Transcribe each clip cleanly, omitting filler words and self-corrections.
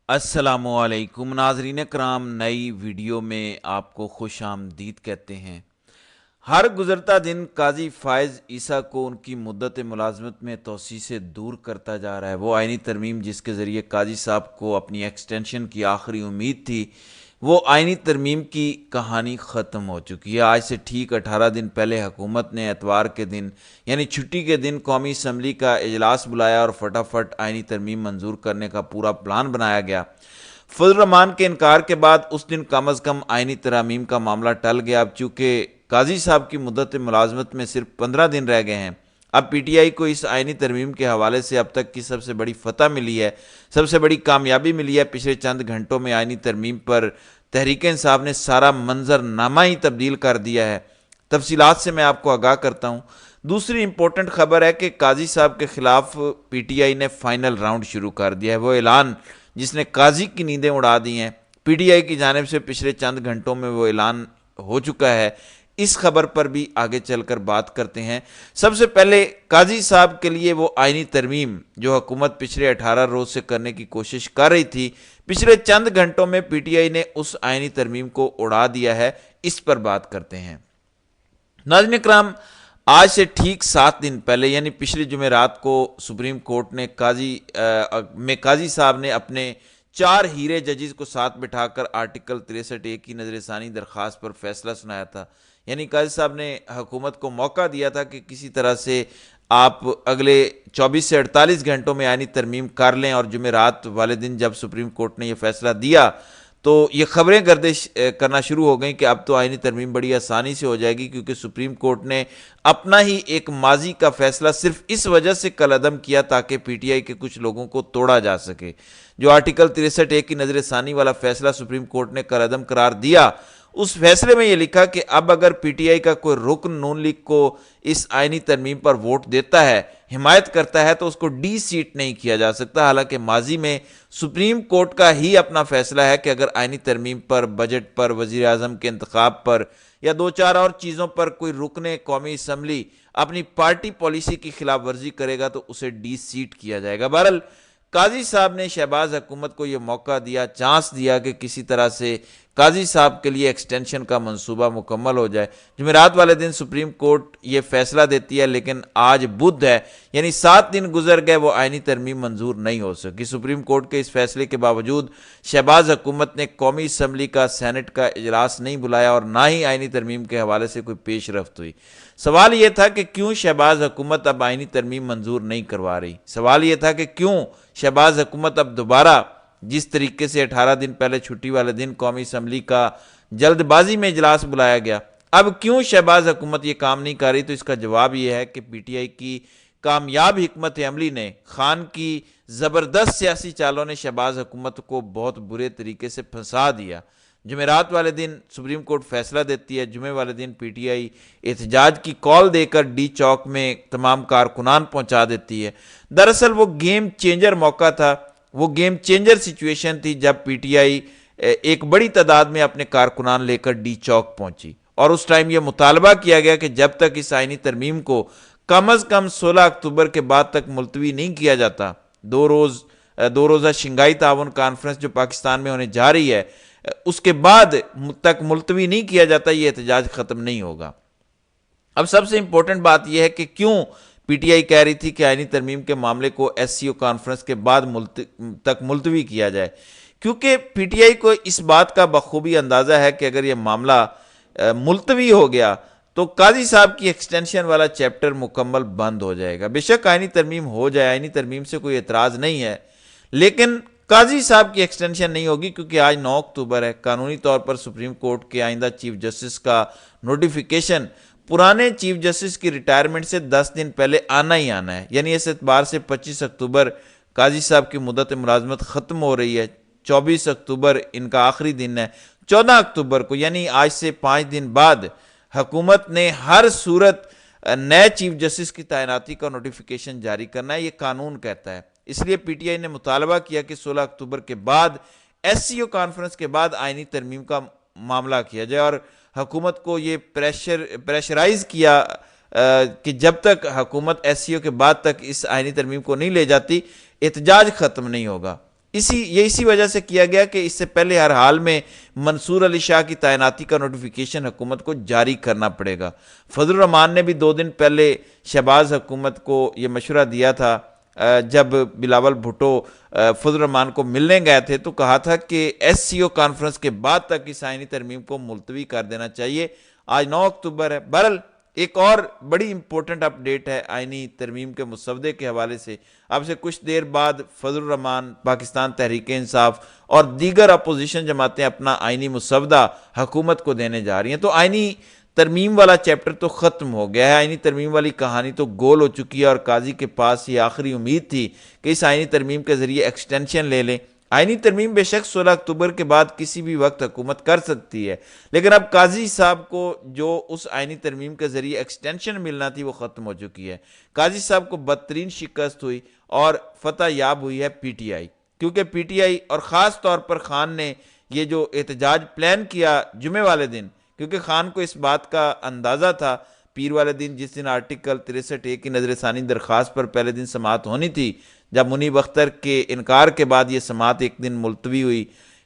السلام علیکم ناظرین کرام، نئی ویڈیو میں آپ کو خوش آمدید کہتے ہیں۔ ہر گزرتا دن قاضی فائز عیسیٰ کو ان کی مدت ملازمت میں توسیع سے دور کرتا جا رہا ہے۔ وہ آئینی ترمیم جس کے ذریعے قاضی صاحب کو اپنی ایکسٹینشن کی آخری امید تھی، وہ آئینی ترمیم کی کہانی ختم ہو چکی ہے۔ آج سے ٹھیک 18 دن پہلے حکومت نے اتوار کے دن یعنی چھٹی کے دن قومی اسمبلی کا اجلاس بلایا اور فٹافٹ آئینی ترمیم منظور کرنے کا پورا پلان بنایا گیا۔ فضل الرحمان کے انکار کے بعد اس دن کم از کم آئینی ترامیم کا معاملہ ٹل گیا۔ اب چونکہ قاضی صاحب کی مدت ملازمت میں صرف 15 دن رہ گئے ہیں، اب پی ٹی آئی کو اس آئینی ترمیم کے حوالے سے اب تک کی سب سے بڑی فتح ملی ہے، سب سے بڑی کامیابی ملی ہے۔ پچھلے چند گھنٹوں میں آئینی ترمیم پر تحریک انصاف نے سارا منظر نامہ ہی تبدیل کر دیا ہے۔ تفصیلات سے میں آپ کو آگاہ کرتا ہوں۔ دوسری امپورٹنٹ خبر ہے کہ قاضی صاحب کے خلاف پی ٹی آئی نے فائنل راؤنڈ شروع کر دیا ہے۔ وہ اعلان جس نے قاضی کی نیندیں اڑا دی ہیں، پی ٹی آئی کی جانب سے پچھلے چند گھنٹوں میں وہ اعلان ہو چکا ہے۔ اس خبر پر بھی آگے چل کر بات کرتے ہیں۔ سب سے پہلے قاضی صاحب کے لیے وہ آئینی ترمیم جو حکومت پچھلے 18 روز سے کرنے کی کوشش کر رہی تھی، پچھلے چند گھنٹوں میں پی ٹی آئی نے اس آئینی ترمیم کو اڑا دیا ہے۔ اس پر بات کرتے ہیں۔ ناظرین اکرام، آج سے ٹھیک 7 دن پہلے یعنی پچھلی جمعرات کو سپریم کورٹ نے قاضی صاحب نے اپنے 4 ہیرے ججز کو ساتھ بٹھا کر آرٹیکل 63(a) کی نظر ثانی درخواست پر فیصلہ سنایا تھا۔ یعنی قاضی صاحب نے حکومت کو موقع دیا تھا کہ کسی طرح سے آپ اگلے 24 سے 48 گھنٹوں میں آئینی ترمیم کر لیں، اور جمعرات والے دن جب سپریم کورٹ نے یہ فیصلہ دیا تو یہ خبریں گردش کرنا شروع ہو گئیں کہ اب تو آئینی ترمیم بڑی آسانی سے ہو جائے گی، کیونکہ سپریم کورٹ نے اپنا ہی ایک ماضی کا فیصلہ صرف اس وجہ سے کالعدم کیا تاکہ پی ٹی آئی کے کچھ لوگوں کو توڑا جا سکے۔ جو آرٹیکل 63(a) کی نظر ثانی والا فیصلہ سپریم کورٹ نے کالعدم قرار دیا، اس فیصلے میں یہ لکھا کہ اب اگر پی ٹی آئی کا کوئی رکن نون لیگ کو اس آئینی ترمیم پر ووٹ دیتا ہے، حمایت کرتا ہے، تو اس کو ڈی سیٹ نہیں کیا جا سکتا۔ حالانکہ ماضی میں سپریم کورٹ کا ہی اپنا فیصلہ ہے کہ اگر آئینی ترمیم پر، بجٹ پر، وزیر اعظم کے انتخاب پر یا 2-4 اور چیزوں پر کوئی رکن قومی اسمبلی اپنی پارٹی پالیسی کی خلاف ورزی کرے گا تو اسے ڈی سیٹ کیا جائے گا۔ بہرحال قاضی صاحب نے شہباز حکومت کو یہ موقع دیا، چانس دیا کہ کسی طرح سے قاضی صاحب کے لیے ایکسٹینشن کا منصوبہ مکمل ہو جائے۔ جمعرات والے دن سپریم کورٹ یہ فیصلہ دیتی ہے، لیکن آج بدھ ہے، یعنی 7 دن گزر گئے، وہ آئینی ترمیم منظور نہیں ہو سکی۔ سپریم کورٹ کے اس فیصلے کے باوجود شہباز حکومت نے قومی اسمبلی کا، سینٹ کا اجلاس نہیں بلایا اور نہ ہی آئینی ترمیم کے حوالے سے کوئی پیش رفت ہوئی۔ سوال یہ تھا کہ کیوں شہباز حکومت اب آئینی ترمیم منظور نہیں کروا رہی؟ سوال یہ تھا کہ کیوں شہباز حکومت اب دوبارہ جس طریقے سے 18 دن پہلے چھٹی والے دن قومی اسمبلی کا جلد بازی میں اجلاس بلایا گیا، اب کیوں شہباز حکومت یہ کام نہیں کر رہی؟ تو اس کا جواب یہ ہے کہ پی ٹی آئی کی کامیاب حکمت عملی نے، خان کی زبردست سیاسی چالوں نے شہباز حکومت کو بہت برے طریقے سے پھنسا دیا۔ جمعرات والے دن سپریم کورٹ فیصلہ دیتی ہے، جمعے والے دن پی ٹی آئی احتجاج کی کال دے کر ڈی چوک میں تمام کارکنان پہنچا دیتی ہے۔ دراصل وہ گیم چینجر موقع تھا، وہ گیم چینجر سچویشن تھی جب پی ٹی آئی ایک بڑی تعداد میں اپنے کارکنان لے کر ڈی چوک پہنچی، اور اس ٹائم یہ مطالبہ کیا گیا کہ جب تک اس آئینی ترمیم کو کم از کم 16 اکتوبر کے بعد تک ملتوی نہیں کیا جاتا، دو روزہ شنگھائی تعاون کانفرنس جو پاکستان میں ہونے جا رہی ہے، اس کے بعد تک ملتوی نہیں کیا جاتا، یہ احتجاج ختم نہیں ہوگا۔ اب سب سے امپورٹنٹ بات یہ ہے کہ کیوں پی ٹی آئی کہہ رہی تھی کہ آئینی ترمیم کے معاملے کو ایس سی او کانفرنس کے بعد تک ملتوی کیا جائے؟ کیونکہ پی ٹی آئی کو اس بات کا بخوبی اندازہ ہے کہ اگر یہ معاملہ ملتوی ہو گیا تو قاضی صاحب کی ایکسٹینشن والا چیپٹر مکمل بند ہو جائے گا۔ بے شک آئینی ترمیم ہو جائے، آئینی ترمیم سے کوئی اعتراض نہیں ہے، لیکن قاضی صاحب کی ایکسٹینشن نہیں ہوگی، کیونکہ آج 9 اکتوبر ہے۔ قانونی طور پر سپریم کورٹ کے آئندہ چیف جسٹس کا نوٹیفیکیشن پرانے چیف جسٹس کی ریٹائرمنٹ سے 10 دن پہلے آنا ہی آنا ہے، یعنی اس اعتبار سے 25 اکتوبر قاضی صاحب کی مدت ملازمت ختم ہو رہی ہے، 24 اکتوبر ان کا آخری دن ہے۔ 14 اکتوبر کو یعنی آج سے 5 دن بعد حکومت نے ہر صورت نئے چیف جسٹس کی تعیناتی کا نوٹیفیکیشن جاری کرنا ہے، یہ قانون کہتا ہے۔ اس لیے پی ٹی آئی نے مطالبہ کیا کہ 16 اکتوبر کے بعد ایس سی او کانفرنس کے بعد آئینی ترمیم کا معاملہ کیا جائے، اور حکومت کو یہ پریشرائز کیا کہ جب تک حکومت ایس سی او کے بعد تک اس آئینی ترمیم کو نہیں لے جاتی، احتجاج ختم نہیں ہوگا۔ اسی وجہ سے کیا گیا کہ اس سے پہلے ہر حال میں منصور علی شاہ کی تعیناتی کا نوٹیفیکیشن حکومت کو جاری کرنا پڑے گا۔ فضل الرحمان نے بھی 2 دن پہلے شہباز حکومت کو یہ مشورہ دیا تھا، جب بلاول بھٹو فضل الرحمان کو ملنے گئے تھے تو کہا تھا کہ ایس سی او کانفرنس کے بعد تک اس آئینی ترمیم کو ملتوی کر دینا چاہیے۔ آج 9 اکتوبر ہے۔ بہرحال ایک اور بڑی امپورٹنٹ اپڈیٹ ہے آئینی ترمیم کے مسودے کے حوالے سے۔ اب سے کچھ دیر بعد فضل الرحمان، پاکستان تحریک انصاف اور دیگر اپوزیشن جماعتیں اپنا آئینی مسودہ حکومت کو دینے جا رہی ہیں۔ تو آئینی ترمیم والا چیپٹر تو ختم ہو گیا ہے، آئینی ترمیم والی کہانی تو گول ہو چکی ہے، اور قاضی کے پاس یہ آخری امید تھی کہ اس آئینی ترمیم کے ذریعے ایکسٹینشن لے لیں۔ آئینی ترمیم بے شک 16 اکتوبر کے بعد کسی بھی وقت حکومت کر سکتی ہے، لیکن اب قاضی صاحب کو جو اس آئینی ترمیم کے ذریعے ایکسٹینشن ملنا تھی وہ ختم ہو چکی ہے۔ قاضی صاحب کو بدترین شکست ہوئی اور فتح یاب ہوئی ہے پی ٹی آئی، کیونکہ پی ٹی آئی اور خاص طور پر خان نے یہ جو احتجاج پلان کیا جمعے والے دن، کیونکہ خان کو اس بات کا اندازہ تھا پیر والے دن، جس دن آرٹیکل 63A کی نظر ثانی درخواست پر پہلے دن سماعت ہونی تھی، جب منیب اختر کے انکار کے بعد یہ سماعت ایک دن ملتوی ہوئی،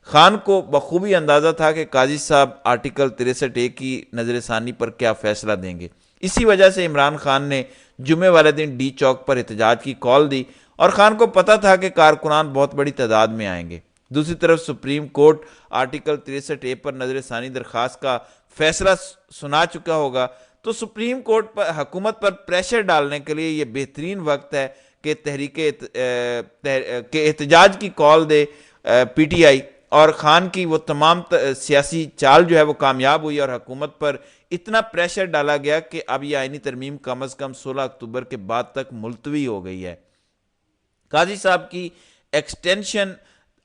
خان کو بخوبی اندازہ تھا کہ قاضی صاحب آرٹیکل 63A کی نظر ثانی پر کیا فیصلہ دیں گے۔ اسی وجہ سے عمران خان نے جمعے والے دن ڈی چوک پر احتجاج کی کال دی، اور خان کو پتہ تھا کہ کارکنان بہت بڑی تعداد میں آئیں گے۔ دوسری طرف سپریم کورٹ آرٹیکل 63A پر نظر ثانی درخواست کا فیصلہ سنا چکا ہوگا، تو سپریم کورٹ پر حکومت پر پریشر ڈالنے کے لیے یہ بہترین وقت ہے کہ احتجاج کی کال دے پی ٹی آئی، اور خان کی وہ تمام سیاسی چال جو ہے وہ کامیاب ہوئی، اور حکومت پر اتنا پریشر ڈالا گیا کہ اب یہ آئینی ترمیم کم از کم 16 اکتوبر کے بعد تک ملتوی ہو گئی ہے۔ قاضی صاحب کی ایکسٹینشن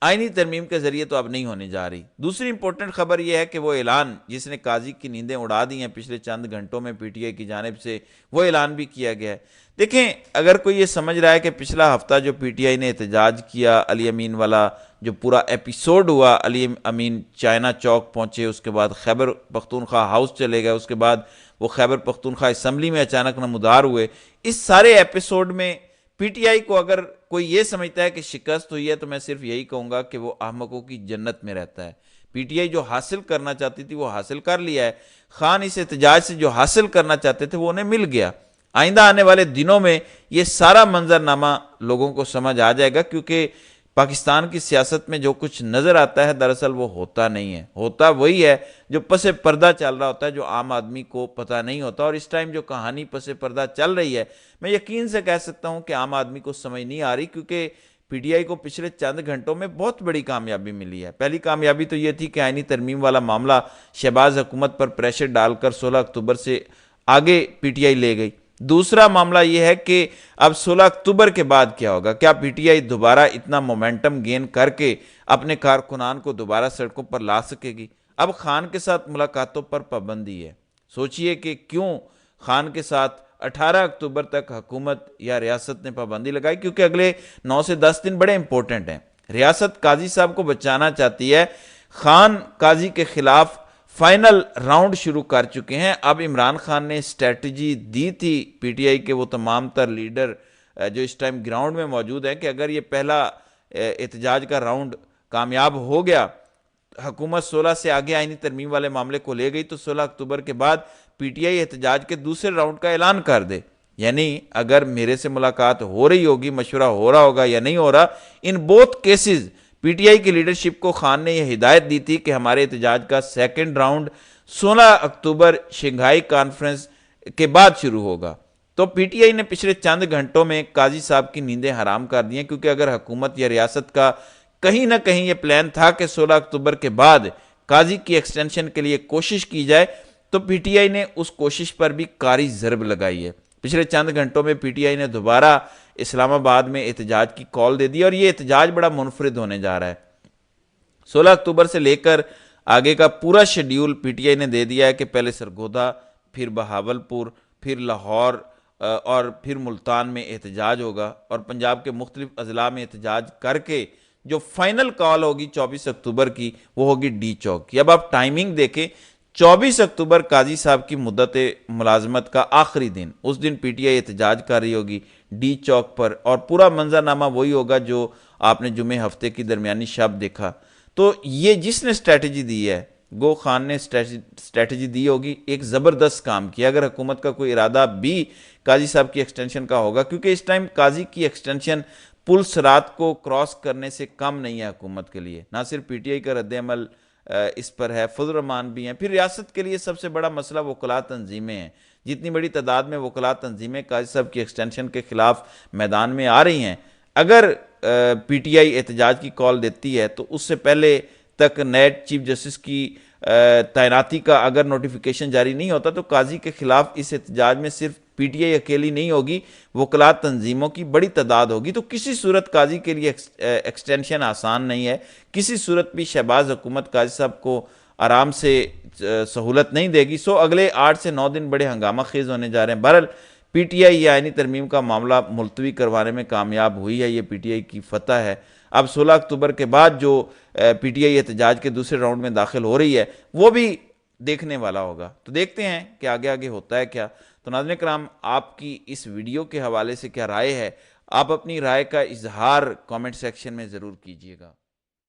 آئینی ترمیم کے ذریعے تو اب نہیں ہونے جا رہی۔ دوسری امپورٹنٹ خبر یہ ہے کہ وہ اعلان جس نے قاضی کی نیندیں اڑا دی ہیں پچھلے چند گھنٹوں میں پی ٹی آئی کی جانب سے، وہ اعلان بھی کیا گیا ہے۔ دیکھیں، اگر کوئی یہ سمجھ رہا ہے کہ پچھلا ہفتہ جو پی ٹی آئی نے احتجاج کیا، علی امین والا جو پورا ایپیسوڈ ہوا، علی امین چائنا چوک پہنچے، اس کے بعد خیبر پختونخوا ہاؤس چلے گئے، اس کے بعد وہ خیبر پختونخوا اسمبلی میں اچانک نمودار ہوئے، اس سارے ایپیسوڈ میں پی ٹی آئی کو اگر کوئی یہ سمجھتا ہے کہ شکست ہوئی ہے تو میں صرف یہی کہوں گا کہ وہ احمقوں کی جنت میں رہتا ہے۔ پی ٹی آئی جو حاصل کرنا چاہتی تھی وہ حاصل کر لیا ہے۔ خان اس احتجاج سے جو حاصل کرنا چاہتے تھے وہ انہیں مل گیا۔ آئندہ آنے والے دنوں میں یہ سارا منظرنامہ لوگوں کو سمجھ آ جائے گا، کیونکہ پاکستان کی سیاست میں جو کچھ نظر آتا ہے دراصل وہ ہوتا نہیں ہے، ہوتا وہی ہے جو پس پردہ چل رہا ہوتا ہے، جو عام آدمی کو پتہ نہیں ہوتا۔ اور اس ٹائم جو کہانی پس پردہ چل رہی ہے، میں یقین سے کہہ سکتا ہوں کہ عام آدمی کو سمجھ نہیں آ رہی، کیونکہ پی ٹی آئی کو پچھلے چند گھنٹوں میں بہت بڑی کامیابی ملی ہے۔ پہلی کامیابی تو یہ تھی کہ آئینی ترمیم والا معاملہ شہباز حکومت پر پریشر ڈال کر 16 اکتوبر سے آگے پی ٹی آئی لے گئی۔ دوسرا معاملہ یہ ہے کہ اب 16 اکتوبر کے بعد کیا ہوگا؟ کیا پی ٹی آئی دوبارہ اتنا مومنٹم گین کر کے اپنے کارکنان کو دوبارہ سڑکوں پر لا سکے گی؟ اب خان کے ساتھ ملاقاتوں پر پابندی ہے۔ سوچئے کہ کیوں خان کے ساتھ 18 اکتوبر تک حکومت یا ریاست نے پابندی لگائی، کیونکہ اگلے 9 سے 10 دن بڑے امپورٹنٹ ہیں۔ ریاست قاضی صاحب کو بچانا چاہتی ہے، خان قاضی کے خلاف فائنل راؤنڈ شروع کر چکے ہیں۔ اب عمران خان نے اسٹریٹجی دی تھی پی ٹی آئی کے وہ تمام تر لیڈر جو اس ٹائم گراؤنڈ میں موجود ہیں کہ اگر یہ پہلا احتجاج کا راؤنڈ کامیاب ہو گیا، حکومت 16 سے آگے آئینی ترمیم والے معاملے کو لے گئی، تو 16 اکتوبر کے بعد پی ٹی آئی احتجاج کے دوسرے راؤنڈ کا اعلان کر دے۔ یعنی اگر میرے سے ملاقات ہو رہی ہوگی، مشورہ ہو رہا ہوگا یا نہیں ہو رہا، in both cases P T I کی لیڈرشپ کو خان نے یہ ہدایت دی تھی کہ ہمارے احتجاج کا سیکنڈ راؤنڈ 16 اکتوبر شنگھائی کانفرنس کے بعد شروع ہوگا۔ تو پی ٹی آئی نے پچھلے چند گھنٹوں میں قاضی صاحب کی نیندیں حرام کر دی ہیں، کیونکہ اگر حکومت یا ریاست کا کہیں نہ کہیں یہ پلان تھا کہ 16 اکتوبر کے بعد قاضی کی ایکسٹینشن کے لیے کوشش کی جائے، تو پی ٹی آئی نے اس کوشش پر بھی کاری ضرب لگائی ہے۔ پچھلے چند گھنٹوں میں پی ٹی آئی نے دوبارہ اسلام آباد میں احتجاج کی کال دے دی، اور یہ احتجاج بڑا منفرد ہونے جا رہا ہے۔ 16 اکتوبر سے لے کر آگے کا پورا شیڈیول پی ٹی آئی نے دے دیا ہے کہ پہلے سرگودا، پھر بہاولپور، پھر لاہور اور پھر ملتان میں احتجاج ہوگا، اور پنجاب کے مختلف اضلاع میں احتجاج کر کے جو فائنل کال ہوگی 24 اکتوبر کی وہ ہوگی ڈی چوک کی۔ اب آپ ٹائمنگ دیکھیں، 24 اکتوبر قاضی صاحب کی مدت ملازمت کا آخری دن، اس دن پی ٹی آئی احتجاج کر رہی ہوگی ڈی چوک پر، اور پورا منظرنامہ وہی ہوگا جو آپ نے جمعہ ہفتے کی درمیانی شب دیکھا، تو یہ جس نے اسٹریٹجی دی ہے، گو خان نے اسٹریٹجی دی ہوگی، ایک زبردست کام کیا۔ اگر حکومت کا کوئی ارادہ بھی قاضی صاحب کی ایکسٹینشن کا ہوگا، کیونکہ اس ٹائم قاضی کی ایکسٹینشن پل صراط کو کراس کرنے سے کم نہیں ہے حکومت کے لیے، نہ صرف پی ٹی آئی کا رد عمل اس پر ہے، فضل الرحمان بھی ہیں، پھر ریاست کے لیے سب سے بڑا مسئلہ وکلاء تنظیمیں ہیں۔ جتنی بڑی تعداد میں وکلاء تنظیمیں قاضی صاحب کی ایکسٹینشن کے خلاف میدان میں آ رہی ہیں، اگر پی ٹی آئی احتجاج کی کال دیتی ہے تو اس سے پہلے تک نئے چیف جسٹس کی تعیناتی کا اگر نوٹیفیکیشن جاری نہیں ہوتا تو قاضی کے خلاف اس احتجاج میں صرف پی ٹی آئی اکیلی نہیں ہوگی، وکلاء تنظیموں کی بڑی تعداد ہوگی۔ تو کسی صورت قاضی کے لیے ایکسٹینشن آسان نہیں ہے، کسی صورت بھی شہباز حکومت قاضی صاحب کو آرام سے سہولت نہیں دے گی۔ سو اگلے 8 سے 9 دن بڑے ہنگامہ خیز ہونے جا رہے ہیں۔ بہرحال پی ٹی آئی یہ آئینی ترمیم کا معاملہ ملتوی کروانے میں کامیاب ہوئی ہے، یہ پی ٹی آئی کی فتح ہے۔ اب 16 اکتوبر کے بعد جو پی ٹی آئی احتجاج کے دوسرے راؤنڈ میں داخل ہو رہی ہے وہ بھی دیکھنے والا ہوگا، تو دیکھتے ہیں کہ آگے آگے ہوتا ہے کیا۔ تو ناظرین کرام، آپ کی اس ویڈیو کے حوالے سے کیا رائے ہے؟ آپ اپنی رائے کا اظہار کامنٹ سیکشن میں ضرور کیجیے گا۔